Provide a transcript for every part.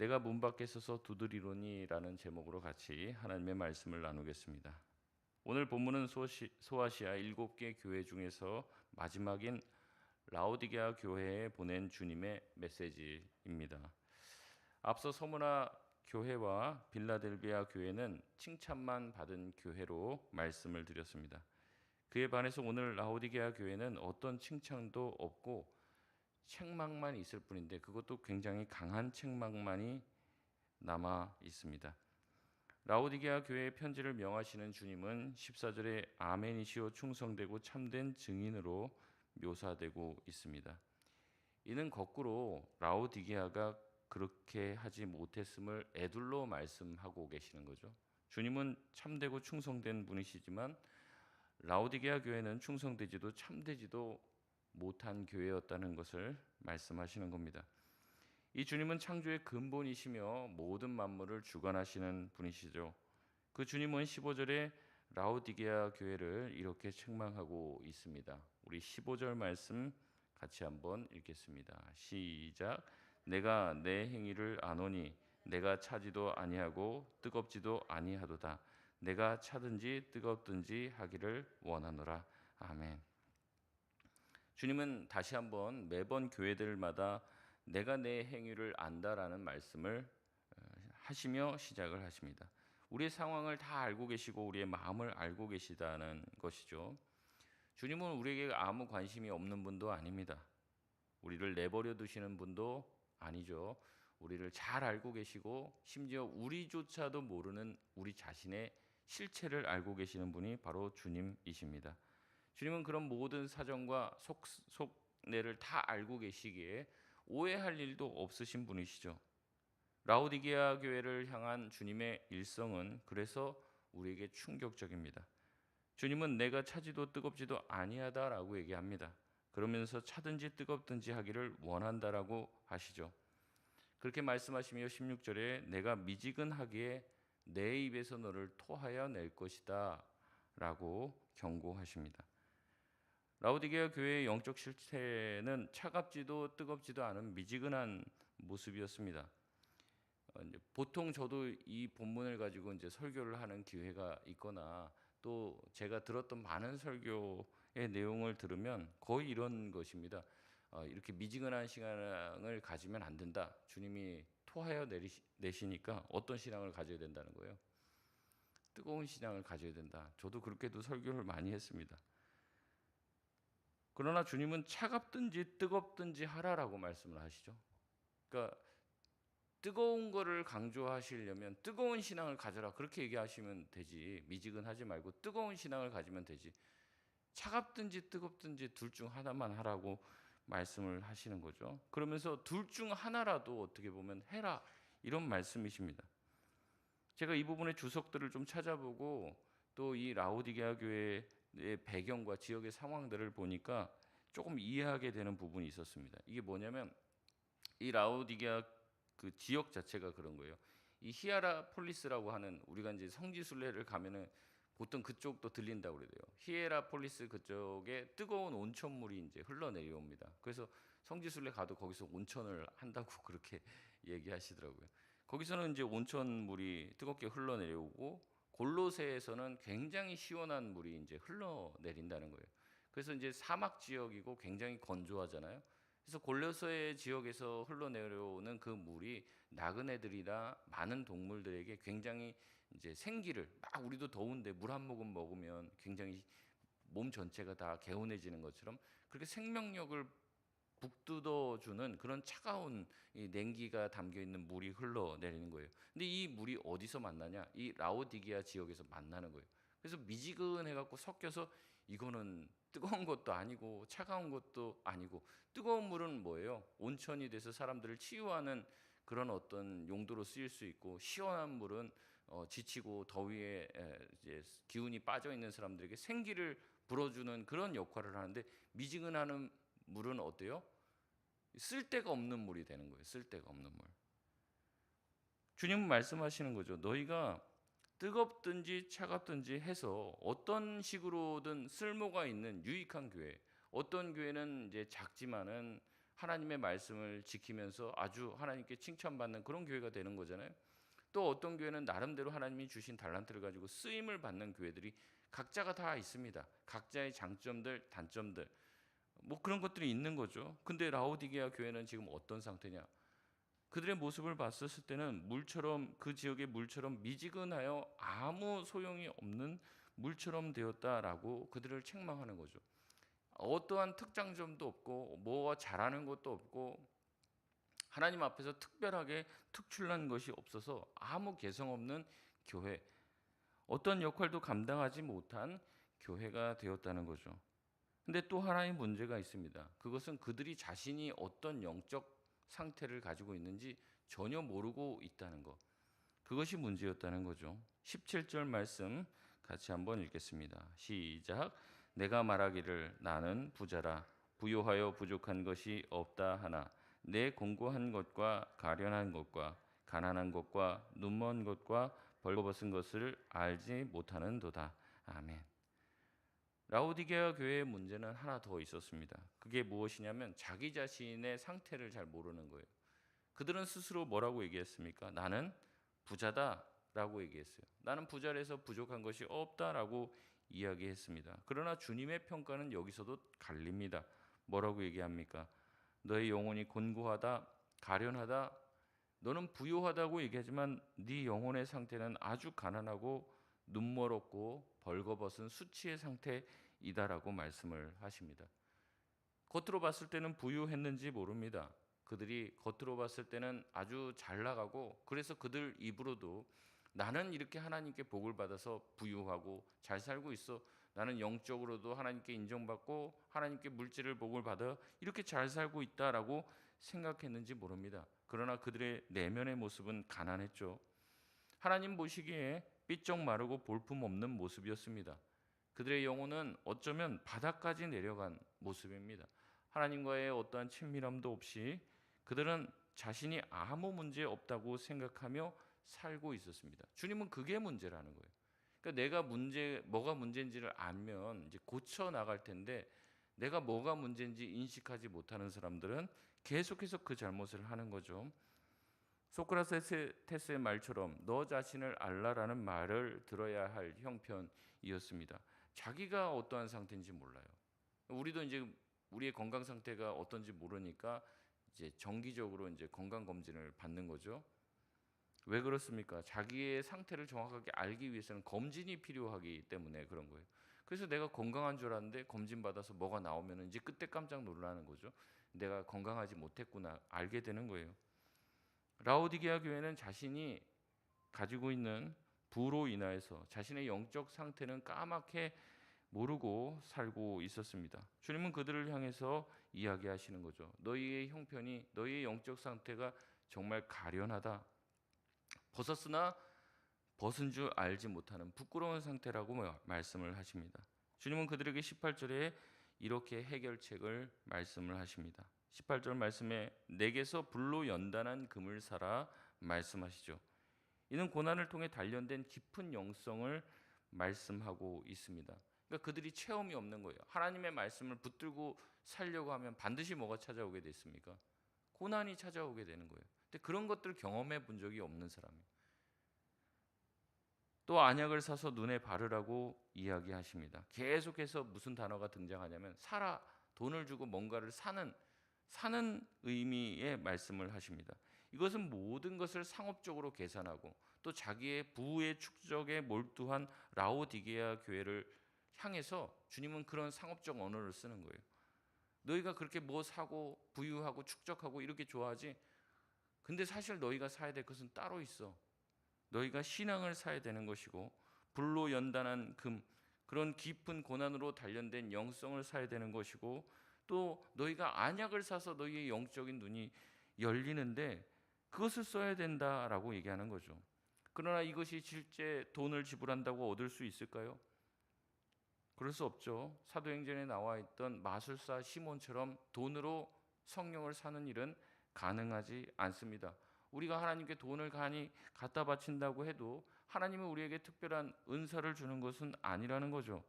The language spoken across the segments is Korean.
내가 문 밖에 서서 두드리노니라는 제목으로 같이 하나님의 말씀을 나누겠습니다. 오늘 본문은 소아시아 7개 교회 중에서 마지막인 라오디게아 교회에 보낸 주님의 메시지입니다. 앞서 서머나 교회와 빌라델비아 교회는 칭찬만 받은 교회로 말씀을 드렸습니다. 그에 반해서 오늘 라오디게아 교회는 어떤 칭찬도 없고 책망만 있을 뿐인데, 그것도 굉장히 강한 책망만이 남아 있습니다. 라오디게아 교회의 편지를 명하시는 주님은 14절에 아멘이시오 충성되고 참된 증인으로 묘사되고 있습니다. 이는 거꾸로 라오디게아가 그렇게 하지 못했음을 애둘러 말씀하고 계시는 거죠. 주님은 참되고 충성된 분이시지만 라오디게아 교회는 충성되지도 참되지도 못한 교회였다는 것을 말씀하시는 겁니다. 이 주님은 창조의 근본이시며 모든 만물을 주관하시는 분이시죠. 그 주님은 15절에 라오디게아 교회를 이렇게 책망하고 있습니다. 우리 15절 말씀 같이 한번 읽겠습니다. 시작. 내가 내 행위를 아노니 내가 차지도 아니하고 뜨겁지도 아니하도다. 내가 차든지 뜨겁든지 하기를 원하노라. 아멘. 주님은 다시 한번 매번 교회들마다 내가 내 행위를 안다라는 말씀을 하시며 시작을 하십니다. 우리의 상황을 다 알고 계시고 우리의 마음을 알고 계시다는 것이죠. 주님은 우리에게 아무 관심이 없는 분도 아닙니다. 우리를 내버려 두시는 분도 아니죠. 우리를 잘 알고 계시고 심지어 우리조차도 모르는 우리 자신의 실체를 알고 계시는 분이 바로 주님이십니다. 주님은 그런 모든 사정과 속내를 다 알고 계시기에 오해할 일도 없으신 분이시죠. 라오디게아 교회를 향한 주님의 일성은 그래서 우리에게 충격적입니다. 주님은 내가 차지도 뜨겁지도 아니하다라고 얘기합니다. 그러면서 차든지 뜨겁든지 하기를 원한다라고 하시죠. 그렇게 말씀하시며 16절에 내가 미지근하기에 내 입에서 너를 토하여 낼 것이다 라고 경고하십니다. 라오디게아 교회의 영적 실태는 차갑지도 뜨겁지도 않은 미지근한 모습이었습니다. 보통 저도 이 본문을 가지고 이제 설교를 하는 기회가 있거나 또 제가 들었던 많은 설교의 내용을 들으면 거의 이런 것입니다. 이렇게 미지근한 신앙을 가지면 안 된다. 주님이 토하여 내시니까 어떤 신앙을 가져야 된다는 거예요. 뜨거운 신앙을 가져야 된다. 저도 그렇게도 설교를 많이 했습니다. 그러나 주님은 차갑든지 뜨겁든지 하라라고 말씀을 하시죠. 그러니까 뜨거운 거를 강조하시려면 뜨거운 신앙을 가져라 그렇게 얘기하시면 되지, 미지근하지 말고 뜨거운 신앙을 가지면 되지, 차갑든지 뜨겁든지 둘 중 하나만 하라고 말씀을 하시는 거죠. 그러면서 둘 중 하나라도 어떻게 보면 해라 이런 말씀이십니다. 제가 이 부분의 주석들을 좀 찾아보고 또 이 라오디게아 교회의 배경과 지역의 상황들을 보니까 조금 이해하게 되는 부분이 있었습니다. 이게 뭐냐면 이 라오디게아 그 지역 자체가 그런 거예요. 이 히에라폴리스라고 하는, 우리가 이제 성지순례를 가면은 보통 그쪽도 들린다고 그래요. 히에라폴리스 그쪽에 뜨거운 온천물이 이제 흘러내려옵니다. 그래서 성지순례 가도 거기서 온천을 한다고 그렇게 얘기하시더라고요. 거기서는 이제 온천물이 뜨겁게 흘러내려오고 골로새에서는 굉장히 시원한 물이 이제 흘러내린다는 거예요. 그래서 이제 사막 지역이고 굉장히 건조하잖아요. 그래서 골로새 지역에서 흘러내려오는 그 물이 나그네들이나 많은 동물들에게 굉장히 이제 생기를, 막 우리도 더운데 물 한 모금 먹으면 굉장히 몸 전체가 다 개운해지는 것처럼 그렇게 생명력을 북돋워주는 그런 차가운 이 냉기가 담겨 있는 물이 흘러내리는 거예요. 근데 이 물이 어디서 만나냐? 이 라오디게아 지역에서 만나는 거예요. 그래서 미지근해갖고 섞여서 이거는 뜨거운 것도 아니고 차가운 것도 아니고, 뜨거운 물은 뭐예요? 온천이 돼서 사람들을 치유하는 그런 어떤 용도로 쓰일 수 있고, 시원한 물은 지치고 더위에 이제 기운이 빠져 있는 사람들에게 생기를 불어주는 그런 역할을 하는데, 미지근한 물은 어때요? 쓸데가 없는 물이 되는 거예요. 쓸데가 없는 물. 주님은 말씀하시는 거죠. 너희가 뜨겁든지 차갑든지 해서 어떤 식으로든 쓸모가 있는 유익한 교회, 어떤 교회는 이제 작지만은 하나님의 말씀을 지키면서 아주 하나님께 칭찬받는 그런 교회가 되는 거잖아요. 또 어떤 교회는 나름대로 하나님이 주신 달란트를 가지고 쓰임을 받는 교회들이 각자가 다 있습니다. 각자의 장점들, 단점들 뭐 그런 것들이 있는 거죠. 근데 라오디게아 교회는 지금 어떤 상태냐? 그들의 모습을 봤었을 때는 물처럼, 그 지역의 물처럼 미지근하여 아무 소용이 없는 물처럼 되었다라고 그들을 책망하는 거죠. 어떠한 특장점도 없고 뭐 잘하는 것도 없고 하나님 앞에서 특별하게 특출난 것이 없어서 아무 개성 없는 교회, 어떤 역할도 감당하지 못한 교회가 되었다는 거죠. 근데 또 하나의 문제가 있습니다. 그것은 그들이 자신이 어떤 영적 상태를 가지고 있는지 전혀 모르고 있다는 것. 그것이 문제였다는 거죠. 17절 말씀 같이 한번 읽겠습니다. 시작. 내가 말하기를 나는 부자라 부요하여 부족한 것이 없다 하나 내 공고한 것과 가련한 것과 가난한 것과 눈먼 것과 벌거벗은 것을 알지 못하는도다. 아멘. 라오디게아 교회의 문제는 하나 더 있었습니다. 그게 무엇이냐면 자기 자신의 상태를 잘 모르는 거예요. 그들은 스스로 뭐라고 얘기했습니까? 나는 부자다라고 얘기했어요. 나는 부자라서 부족한 것이 없다라고 이야기했습니다. 그러나 주님의 평가는 여기서도 갈립니다. 뭐라고 얘기합니까? 너의 영혼이 곤고하다, 가련하다. 너는 부요하다고 얘기하지만 네 영혼의 상태는 아주 가난하고 눈멀었고 벌거벗은 수치의 상태이다라고 말씀을 하십니다. 겉으로 봤을 때는 부유했는지 모릅니다. 그들이 겉으로 봤을 때는 아주 잘 나가고 그래서 그들 입으로도 나는 이렇게 하나님께 복을 받아서 부유하고 잘 살고 있어. 나는 영적으로도 하나님께 인정받고 하나님께 물질을 복을 받아 이렇게 잘 살고 있다라고 생각했는지 모릅니다. 그러나 그들의 내면의 모습은 가난했죠. 하나님 보시기에 삐쩍 마르고 볼품없는 모습이었습니다. 그들의 영혼은 어쩌면 바닥까지 내려간 모습입니다. 하나님과의 어떠한 친밀함도 없이 그들은 자신이 아무 문제 없다고 생각하며 살고 있었습니다. 주님은 그게 문제라는 거예요. 그러니까 내가 뭐가 문제인지를 알면 이제 고쳐 나갈 텐데 내가 뭐가 문제인지 인식하지 못하는 사람들은 계속해서 그 잘못을 하는 거죠. 소크라테스의 말처럼 너 자신을 알라라는 말을 들어야 할 형편이었습니다. 자기가 어떠한 상태인지 몰라요. 우리도 이제 우리의 건강 상태가 어떤지 모르니까 이제 정기적으로 이제 건강 검진을 받는 거죠. 왜 그렇습니까? 자기의 상태를 정확하게 알기 위해서는 검진이 필요하기 때문에 그런 거예요. 그래서 내가 건강한 줄 알았는데 검진 받아서 뭐가 나오면 이제 그때 깜짝 놀라는 거죠. 내가 건강하지 못했구나 알게 되는 거예요. 라오디게아 교회는 자신이 가지고 있는 부로 인하여서 자신의 영적 상태는 까맣게 모르고 살고 있었습니다. 주님은 그들을 향해서 이야기하시는 거죠. 너희의 형편이, 너희의 영적 상태가 정말 가련하다. 벗었으나 벗은 줄 알지 못하는 부끄러운 상태라고 말씀을 하십니다. 주님은 그들에게 18절에 이렇게 해결책을 말씀을 하십니다. 18절 말씀에 내게서 불로 연단한 금을 사라 말씀하시죠. 이는 고난을 통해 단련된 깊은 영성을 말씀하고 있습니다. 그러니까 그들이 체험이 없는 거예요. 하나님의 말씀을 붙들고 살려고 하면 반드시 뭐가 찾아오게 됐습니까? 고난이 찾아오게 되는 거예요. 근데 그런 것들을 경험해 본 적이 없는 사람이에요. 또 안약을 사서 눈에 바르라고 이야기하십니다. 계속해서 무슨 단어가 등장하냐면 사라, 돈을 주고 뭔가를 사는 의미의 말씀을 하십니다. 이것은 모든 것을 상업적으로 계산하고 또 자기의 부의 축적에 몰두한 라오디게아 교회를 향해서 주님은 그런 상업적 언어를 쓰는 거예요. 너희가 그렇게 뭐 사고 부유하고 축적하고 이렇게 좋아하지? 근데 사실 너희가 사야 될 것은 따로 있어. 너희가 신앙을 사야 되는 것이고 불로 연단한 금, 그런 깊은 고난으로 단련된 영성을 사야 되는 것이고 또 너희가 안약을 사서 너희의 영적인 눈이 열리는데 그것을 써야 된다라고 얘기하는 거죠. 그러나 이것이 실제 돈을 지불한다고 얻을 수 있을까요? 그럴 수 없죠. 사도행전에 나와 있던 마술사 시몬처럼 돈으로 성령을 사는 일은 가능하지 않습니다. 우리가 하나님께 돈을 간이 갖다 바친다고 해도 하나님은 우리에게 특별한 은사를 주는 것은 아니라는 거죠.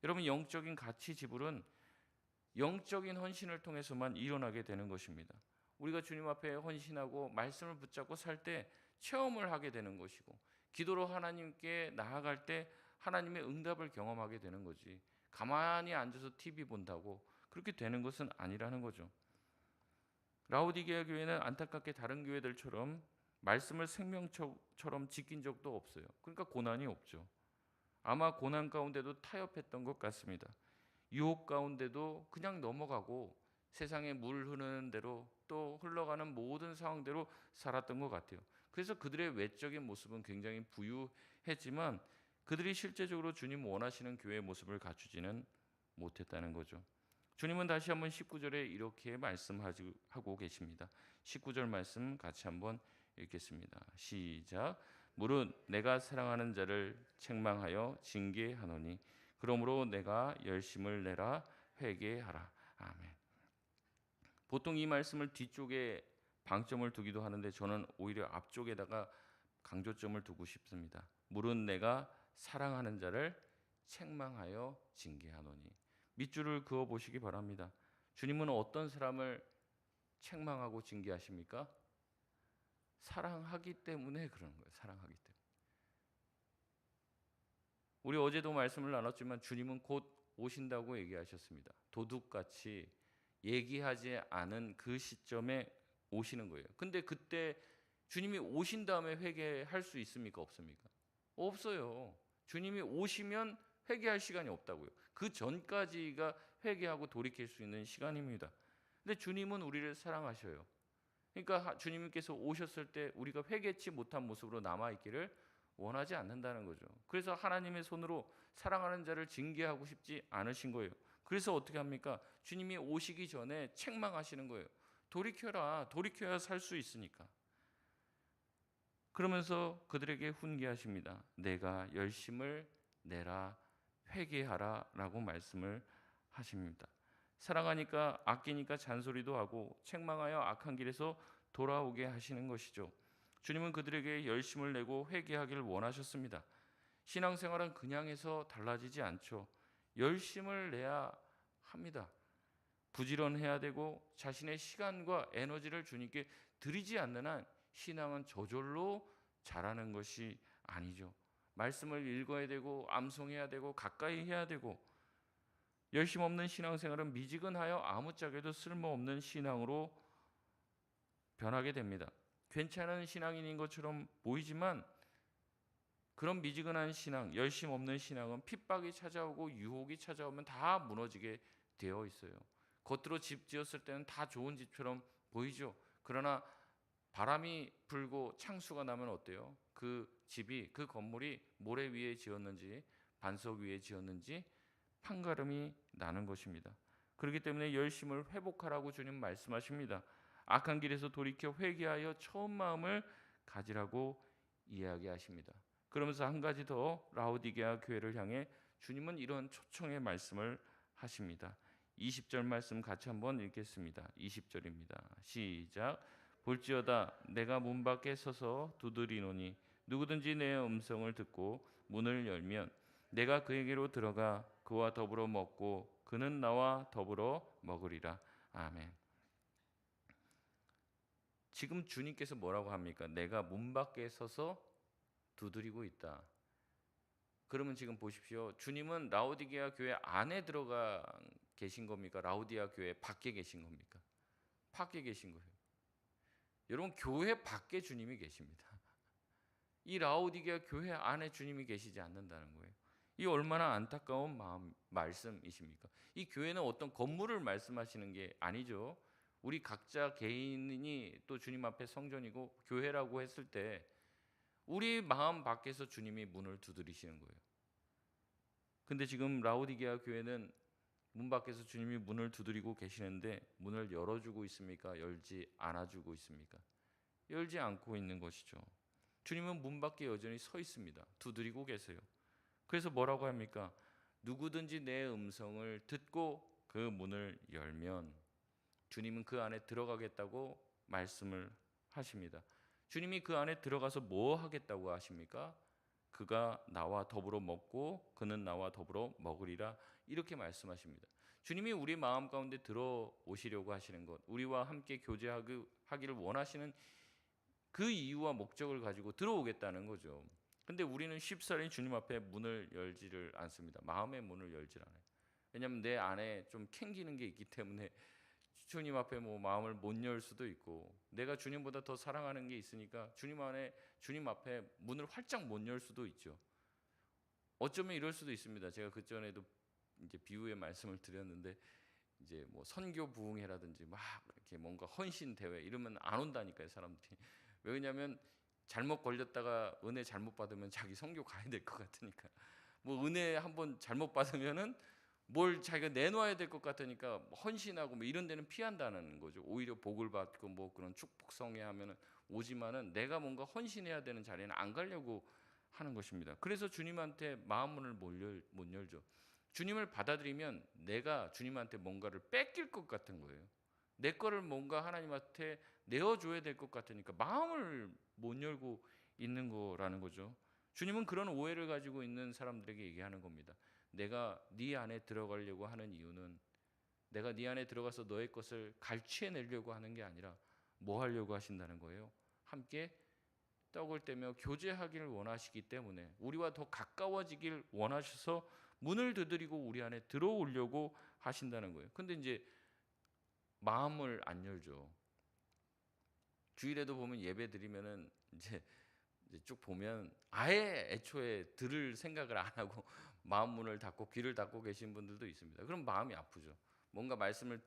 여러분 영적인 가치 지불은 영적인 헌신을 통해서만 일어나게 되는 것입니다. 우리가 주님 앞에 헌신하고 말씀을 붙잡고 살 때 체험을 하게 되는 것이고, 기도로 하나님께 나아갈 때 하나님의 응답을 경험하게 되는 거지, 가만히 앉아서 TV 본다고 그렇게 되는 것은 아니라는 거죠. 라오디게아 교회는 안타깝게 다른 교회들처럼 말씀을 생명처럼 지킨 적도 없어요. 그러니까 고난이 없죠. 아마 고난 가운데도 타협했던 것 같습니다. 유혹 가운데도 그냥 넘어가고 세상에 물 흐르는 대로 또 흘러가는 모든 상황대로 살았던 것 같아요. 그래서 그들의 외적인 모습은 굉장히 부유했지만 그들이 실제적으로 주님 원하시는 교회의 모습을 갖추지는 못했다는 거죠. 주님은 다시 한번 19절에 이렇게 말씀하고 계십니다. 19절 말씀 같이 한번 읽겠습니다. 시작. 무릇 내가 사랑하는 자를 책망하여 징계하노니 그러므로 내가 열심을 내라 회개하라. 아멘. 보통 이 말씀을 뒤쪽에 방점을 두기도 하는데 저는 오히려 앞쪽에다가 강조점을 두고 싶습니다. 무릇 내가 사랑하는 자를 책망하여 징계하노니. 밑줄을 그어 보시기 바랍니다. 주님은 어떤 사람을 책망하고 징계하십니까? 사랑하기 때문에 그러는 거예요. 사랑하기 때문에. 우리 어제도 말씀을 나눴지만 주님은 곧 오신다고 얘기하셨습니다. 도둑같이 얘기하지 않은 그 시점에 오시는 거예요. 근데 그때 주님이 오신 다음에 회개할 수 있습니까? 없습니까? 없어요. 주님이 오시면 회개할 시간이 없다고요. 그 전까지가 회개하고 돌이킬 수 있는 시간입니다. 근데 주님은 우리를 사랑하셔요. 그러니까 주님께서 오셨을 때 우리가 회개치 못한 모습으로 남아있기를 원하지 않는다는 거죠. 그래서 하나님의 손으로 사랑하는 자를 징계하고 싶지 않으신 거예요. 그래서 어떻게 합니까? 주님이 오시기 전에 책망하시는 거예요. 돌이켜라. 돌이켜야 살 수 있으니까. 그러면서 그들에게 훈계하십니다. 내가 열심을 내라 회개하라 라고 말씀을 하십니다. 사랑하니까 아끼니까 잔소리도 하고 책망하여 악한 길에서 돌아오게 하시는 것이죠. 주님은 그들에게 열심을 내고 회개하기를 원하셨습니다. 신앙생활은 그냥 해서 달라지지 않죠. 열심을 내야 합니다. 부지런해야 되고 자신의 시간과 에너지를 주님께 드리지 않는 한 신앙은 저절로 자라는 것이 아니죠. 말씀을 읽어야 되고 암송해야 되고 가까이 해야 되고, 열심 없는 신앙생활은 미지근하여 아무짝에도 쓸모없는 신앙으로 변하게 됩니다. 괜찮은 신앙인인 것처럼 보이지만 그런 미지근한 신앙, 열심 없는 신앙은 핍박이 찾아오고 유혹이 찾아오면 다 무너지게 되어 있어요. 겉으로 집 지었을 때는 다 좋은 집처럼 보이죠. 그러나 바람이 불고 창수가 나면 어때요? 그 집이, 그 건물이 모래 위에 지었는지 반석 위에 지었는지 판가름이 나는 것입니다. 그렇기 때문에 열심을 회복하라고 주님 말씀하십니다. 악한 길에서 돌이켜 회개하여 처음 마음을 가지라고 이야기하십니다. 그러면서 한 가지 더 라오디게아 교회를 향해 주님은 이런 초청의 말씀을 하십니다. 20절 말씀 같이 한번 읽겠습니다. 20절입니다. 시작. 볼지어다 내가 문 밖에 서서 두드리노니 누구든지 내 음성을 듣고 문을 열면 내가 그에게로 들어가 그와 더불어 먹고 그는 나와 더불어 먹으리라. 아멘. 지금 주님께서 뭐라고 합니까? 내가 문 밖에 서서 두드리고 있다. 그러면 지금 보십시오. 주님은 라오디게아 교회 안에 들어가 계신 겁니까? 라오디게아 교회 밖에 계신 겁니까? 밖에 계신 거예요. 여러분, 교회 밖에 주님이 계십니다. 이 라오디게아 교회 안에 주님이 계시지 않는다는 거예요. 이 얼마나 안타까운 말씀이십니까? 이 교회는 어떤 건물을 말씀하시는 게 아니죠. 우리 각자 개인이 또 주님 앞에 성전이고 교회라고 했을 때 우리 마음 밖에서 주님이 문을 두드리시는 거예요. 근데 지금 라오디게아 교회는 문 밖에서 주님이 문을 두드리고 계시는데 문을 열어주고 있습니까? 열지 않아주고 있습니까? 열지 않고 있는 것이죠. 주님은 문 밖에 여전히 서 있습니다. 두드리고 계세요. 그래서 뭐라고 합니까? 누구든지 내 음성을 듣고 그 문을 열면 주님은 그 안에 들어가겠다고 말씀을 하십니다. 주님이 그 안에 들어가서 뭐 하겠다고 하십니까? 그가 나와 더불어 먹고 그는 나와 더불어 먹으리라 이렇게 말씀하십니다. 주님이 우리 마음 가운데 들어오시려고 하시는 것, 우리와 함께 교제하기를 원하시는 그 이유와 목적을 가지고 들어오겠다는 거죠. 근데 우리는 쉽사리 주님 앞에 문을 열지를 않습니다. 마음의 문을 열질 않아요. 왜냐하면 내 안에 좀 캥기는 게 있기 때문에 주님 앞에 뭐 마음을 못 열 수도 있고, 내가 주님보다 더 사랑하는 게 있으니까 주님 앞에 문을 활짝 못 열 수도 있죠. 어쩌면 이럴 수도 있습니다. 제가 그 전에도 이제 비유의 말씀을 드렸는데, 이제 뭐 선교 부흥회라든지 막 이렇게 뭔가 헌신 대회 이러면 안 온다니까요, 사람들이. 왜냐하면 잘못 걸렸다가 은혜 잘못 받으면 자기 선교 가야 될 것 같으니까. 뭐 은혜 한번 잘못 받으면은 뭘 자기가 내놓아야 될 것 같으니까 헌신하고 뭐 이런 데는 피한다는 거죠. 오히려 복을 받고 뭐 그런 축복성회 하면은 오지만은 내가 뭔가 헌신해야 되는 자리는 안 가려고 하는 것입니다. 그래서 주님한테 마음문을 못 열죠. 주님을 받아들이면 내가 주님한테 뭔가를 뺏길 것 같은 거예요. 내 거를 뭔가 하나님한테 내어줘야 될 것 같으니까 마음을 못 열고 있는 거라는 거죠. 주님은 그런 오해를 가지고 있는 사람들에게 얘기하는 겁니다. 내가 네 안에 들어가려고 하는 이유는 내가 네 안에 들어가서 너의 것을 갈취해내려고 하는 게 아니라 뭐 하려고 하신다는 거예요? 함께 떡을 떼며 교제하기를 원하시기 때문에, 우리와 더 가까워지길 원하셔서 문을 두드리고 우리 안에 들어오려고 하신다는 거예요. 근데 이제 마음을 안 열죠. 주일에도 보면 예배 드리면은 이제 쭉 보면 아예 애초에 들을 생각을 안 하고 마음 문을 닫고 귀를 닫고 계신 분들도 있습니다. 그럼 마음이 아프죠. 뭔가 말씀을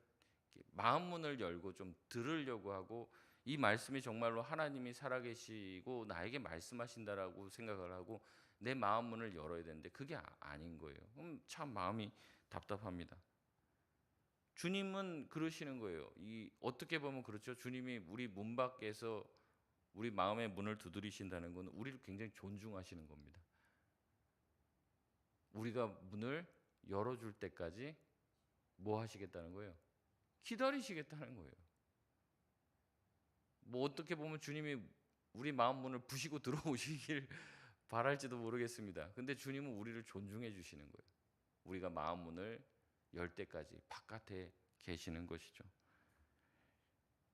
마음 문을 열고 좀 들으려고 하고, 이 말씀이 정말로 하나님이 살아계시고 나에게 말씀하신다라고 생각을 하고 내 마음 문을 열어야 되는데 그게 아닌 거예요. 그럼 참 마음이 답답합니다. 주님은 그러시는 거예요. 이 어떻게 보면 그렇죠. 주님이 우리 문 밖에서 우리 마음의 문을 두드리신다는 건 우리를 굉장히 존중하시는 겁니다. 우리가 문을 열어줄 때까지 뭐 하시겠다는 거예요? 기다리시겠다는 거예요. 뭐 어떻게 보면 주님이 우리 마음 문을 부시고 들어오시길 바랄지도 모르겠습니다. 근데 주님은 우리를 존중해 주시는 거예요. 우리가 마음 문을 열 때까지 바깥에 계시는 것이죠.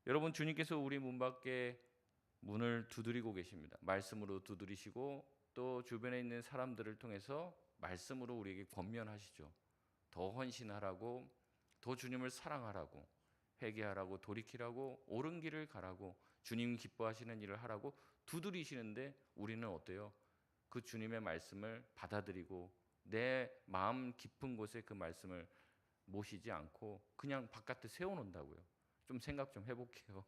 여러분, 주님께서 우리 문 밖에 문을 두드리고 계십니다. 말씀으로 두드리시고 또 주변에 있는 사람들을 통해서 말씀으로 우리에게 권면하시죠. 더 헌신하라고, 더 주님을 사랑하라고, 회개하라고, 돌이키라고, 옳은 길을 가라고, 주님 기뻐하시는 일을 하라고 두드리시는데 우리는 어때요? 그 주님의 말씀을 받아들이고 내 마음 깊은 곳에 그 말씀을 모시지 않고 그냥 바깥에 세워놓는다고요. 좀 생각 좀 해볼게요.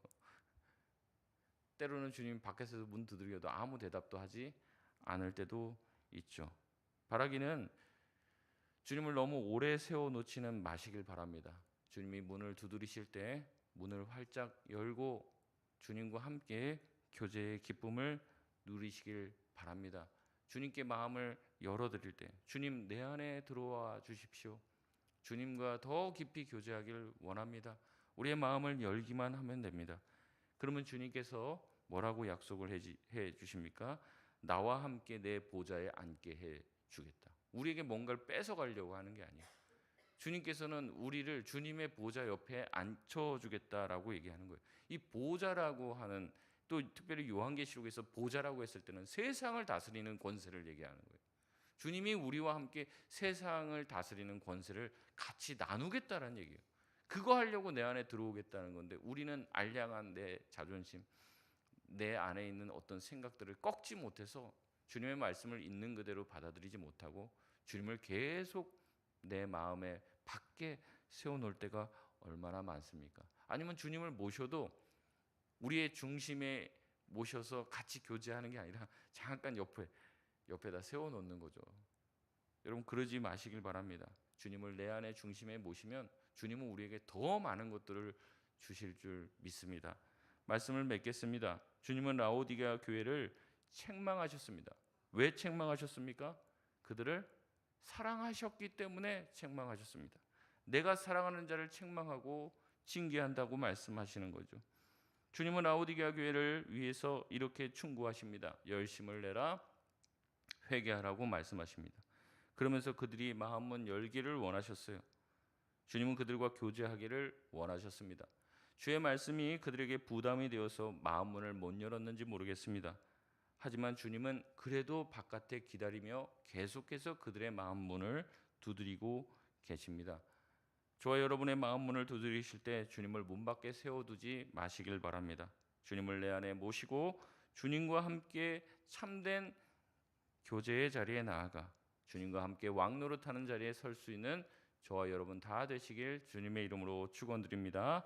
때로는 주님 밖에서 문 두드려도 아무 대답도 하지 않을 때도 있죠. 바라기는 주님을 너무 오래 세워놓지는 마시길 바랍니다. 주님이 문을 두드리실 때 문을 활짝 열고 주님과 함께 교제의 기쁨을 누리시길 바랍니다. 주님께 마음을 열어드릴 때 주님 내 안에 들어와 주십시오. 주님과 더 깊이 교제하길 원합니다. 우리의 마음을 열기만 하면 됩니다. 그러면 주님께서 뭐라고 약속을 해 주십니까? 나와 함께 내 보좌에 앉게 해 주겠다. 우리에게 뭔가를 뺏어가려고 하는 게 아니에요. 주님께서는 우리를 주님의 보좌 옆에 앉혀주겠다라고 얘기하는 거예요. 이 보좌라고 하는, 또 특별히 요한계시록에서 보좌라고 했을 때는 세상을 다스리는 권세를 얘기하는 거예요. 주님이 우리와 함께 세상을 다스리는 권세를 같이 나누겠다라는 얘기예요. 그거 하려고 내 안에 들어오겠다는 건데 우리는 알량한 내 자존심, 내 안에 있는 어떤 생각들을 꺾지 못해서 주님의 말씀을 있는 그대로 받아들이지 못하고 주님을 계속 내 마음에 밖에 세워놓을 때가 얼마나 많습니까? 아니면 주님을 모셔도 우리의 중심에 모셔서 같이 교제하는 게 아니라 잠깐 옆에다 세워놓는 거죠. 여러분, 그러지 마시길 바랍니다. 주님을 내 안의 중심에 모시면 주님은 우리에게 더 많은 것들을 주실 줄 믿습니다. 말씀을 맺겠습니다. 주님은 라오디게아 교회를 책망하셨습니다. 왜 책망하셨습니까? 그들을 사랑하셨기 때문에 책망하셨습니다. 내가 사랑하는 자를 책망하고 징계한다고 말씀하시는 거죠. 주님은 라오디게아 교회를 위해서 이렇게 충고하십니다. 열심을 내라, 회개하라고 말씀하십니다. 그러면서 그들이 마음문 열기를 원하셨어요. 주님은 그들과 교제하기를 원하셨습니다. 주의 말씀이 그들에게 부담이 되어서 마음 문을 못 열었는지 모르겠습니다. 하지만 주님은 그래도 바깥에 기다리며 계속해서 그들의 마음 문을 두드리고 계십니다. 저와 여러분의 마음 문을 두드리실 때 주님을 문 밖에 세워두지 마시길 바랍니다. 주님을 내 안에 모시고 주님과 함께 참된 교제의 자리에 나아가 주님과 함께 왕노릇하는 자리에 설 수 있는 저와 여러분 다 되시길 주님의 이름으로 축원드립니다.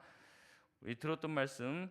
이 들었던 말씀